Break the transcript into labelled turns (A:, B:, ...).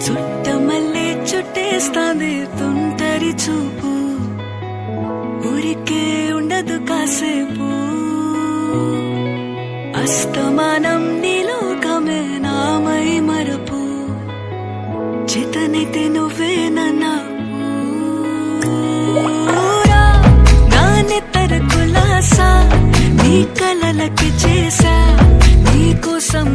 A: చుట్టమల్లే చుట్టేస్తాంది తుంటరి చూపు, ఊరికే ఉండదు కాసేపు. అస్తమానం నీలోకమే నామై మరపు, చేతనైతే నువ్వే నాకు. నాన్నెత్తర కులాసా నీ కలలకి చేసా, నీ కోసం